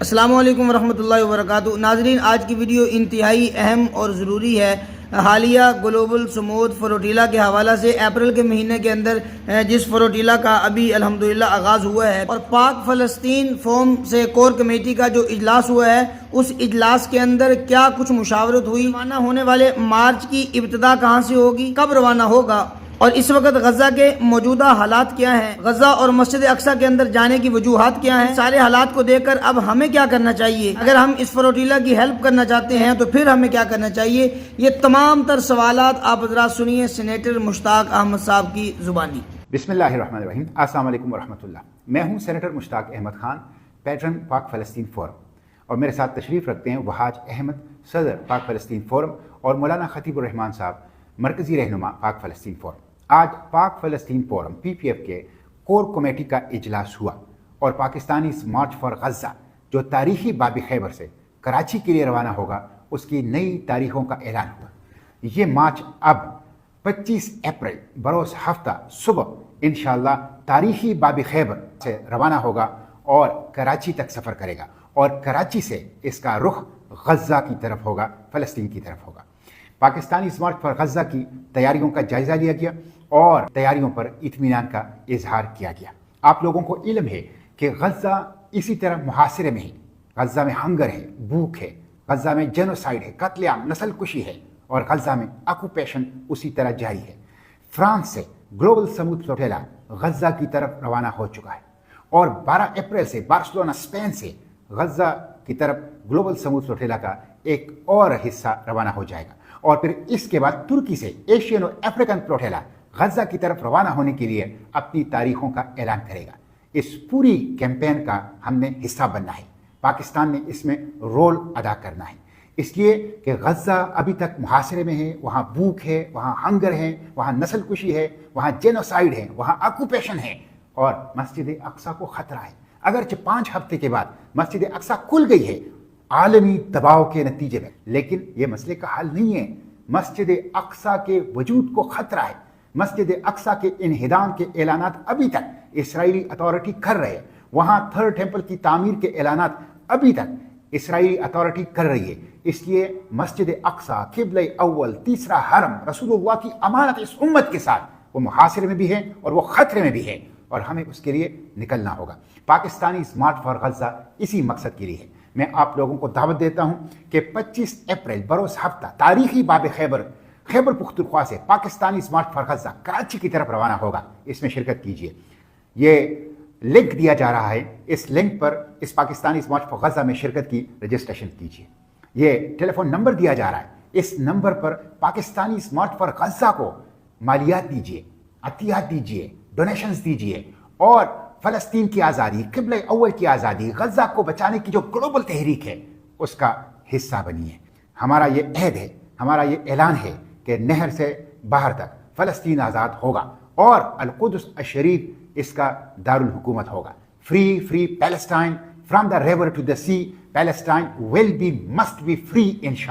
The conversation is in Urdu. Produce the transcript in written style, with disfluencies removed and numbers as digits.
السلام علیکم ورحمۃ اللہ وبرکاتہ۔ ناظرین، آج کی ویڈیو انتہائی اہم اور ضروری ہے۔ حالیہ گلوبل سموتھ فروٹیلا کے حوالہ سے اپریل کے مہینے کے اندر جس فروٹیلا کا ابھی الحمدللہ آغاز ہوا ہے اور پاک فلسطین فورم سے کور کمیٹی کا جو اجلاس ہوا ہے، اس اجلاس کے اندر کیا کچھ مشاورت ہوئی، روانہ ہونے والے مارچ کی ابتدا کہاں سے ہوگی، کب روانہ ہوگا، اور اس وقت غزہ کے موجودہ حالات کیا ہیں، غزہ اور مسجد اقصی کے اندر جانے کی وجوہات کیا ہیں، سارے حالات کو دیکھ کر اب ہمیں کیا کرنا چاہیے، اگر ہم اس فروٹیلا کی ہیلپ کرنا چاہتے ہیں تو پھر ہمیں کیا کرنا چاہیے، یہ تمام تر سوالات آپ حضرات سنیے سینیٹر مشتاق احمد صاحب کی زبانی۔ بسم اللہ الرحمن الرحیم۔ السلام علیکم ورحمۃ اللہ۔ میں ہوں سینیٹر مشتاق احمد خان، پیٹرن پاک فلسطین فورم، اور میرے ساتھ تشریف رکھتے ہیں وہاج احمد، صدر پاک فلسطین فورم، اور مولانا خطیب الرحمان صاحب، مرکزی رہنما پاک فلسطین فورم۔ آج پاک فلسطین فورم PPF کے کور کمیٹی کا اجلاس ہوا اور پاکستانی مارچ فار غزہ جو تاریخی باب خیبر سے کراچی کے لیے روانہ ہوگا، اس کی نئی تاریخوں کا اعلان ہوا۔ یہ مارچ اب 25 اپریل بروز ہفتہ صبح انشاءاللہ تاریخی باب خیبر سے روانہ ہوگا اور کراچی تک سفر کرے گا، اور کراچی سے اس کا رخ غزہ کی طرف ہوگا، فلسطین کی طرف ہوگا۔ پاکستانی مارچ فار غزہ کی تیاریوں کا جائزہ لیا گیا اور تیاریوں پر اطمینان کا اظہار کیا گیا۔ آپ لوگوں کو علم ہے کہ غزہ اسی طرح محاصرے میں ہے، غزہ میں ہنگر ہے، بھوک ہے، غزہ میں جینوسائیڈ ہے، قتل عام، نسل کشی ہے، اور غزہ میں آکوپیشن اسی طرح جاری ہے۔ فرانس سے گلوبل سموتھ فلوٹیلا غزہ کی طرف روانہ ہو چکا ہے، اور 12 اپریل سے بارسلونا اسپین سے غزہ کی طرف گلوبل سموتھ فلوٹیلا کا ایک اور حصہ روانہ ہو جائے گا، اور پھر اس کے بعد ترکی سے ایشین اور افریقن فلوٹیلا غزہ کی طرف روانہ ہونے کے لیے اپنی تاریخوں کا اعلان کرے گا۔ اس پوری کیمپین کا ہم نے حصہ بننا ہے، پاکستان نے اس میں رول ادا کرنا ہے، اس لیے کہ غزہ ابھی تک محاصرے میں ہے، وہاں بھوک ہے، وہاں ہنگر ہے، وہاں نسل کشی ہے، وہاں جینوسائیڈ ہے، وہاں آکوپیشن ہے، اور مسجد اقصی کو خطرہ ہے۔ اگرچہ 5 ہفتے کے بعد مسجد اقصی کھل گئی ہے عالمی دباؤ کے نتیجے میں، لیکن یہ مسئلے کا حل نہیں ہے۔ مسجد اقصی کے وجود کو خطرہ ہے۔ مسجد اقصی کے انہدام کے اعلانات ابھی تک اسرائیلی اتھارٹی کر رہے ہیں، وہاں تھرڈ ٹیمپل کی تعمیر کے اعلانات ابھی تک اسرائیلی اتھارٹی کر رہی ہے۔ اس لیے مسجد اقصی قبلہ اول، تیسرا حرم، رسول اللہ کی امانت اس امت کے ساتھ وہ محاصرے میں بھی ہے اور وہ خطرے میں بھی ہے، اور ہمیں اس کے لیے نکلنا ہوگا۔ پاکستانی مارچ فار غزہ اسی مقصد کے لیے ہے۔ میں آپ لوگوں کو دعوت دیتا ہوں کہ 25 اپریل بروز ہفتہ تاریخی باب خیبر پختونخوا سے پاکستانی مارچ فار غزہ کراچی کی طرف روانہ ہوگا، اس میں شرکت کیجیے۔ یہ لنک دیا جا رہا ہے، اس لنک پر اس پاکستانی مارچ فار غزہ میں شرکت کی رجسٹریشن کیجیے۔ یہ ٹیلی فون نمبر دیا جا رہا ہے، اس نمبر پر پاکستانی مارچ فار غزہ کو مالیات دیجیے، عطیات دیجیے، ڈونیشنز دیجیے، اور فلسطین کی آزادی، قبلہ اول کی آزادی، غزہ کو بچانے کی جو گلوبل تحریک ہے اس کا حصہ بنیے۔ ہمارا یہ عہد ہے، ہمارا یہ اعلان ہے کہ نہر سے باہر تک فلسطین آزاد ہوگا، اور القدس الشریف اس کا دارالحکومت ہوگا۔ Free Palestine, from the river to the sea, Palestine will be must be free انشاءاللہ۔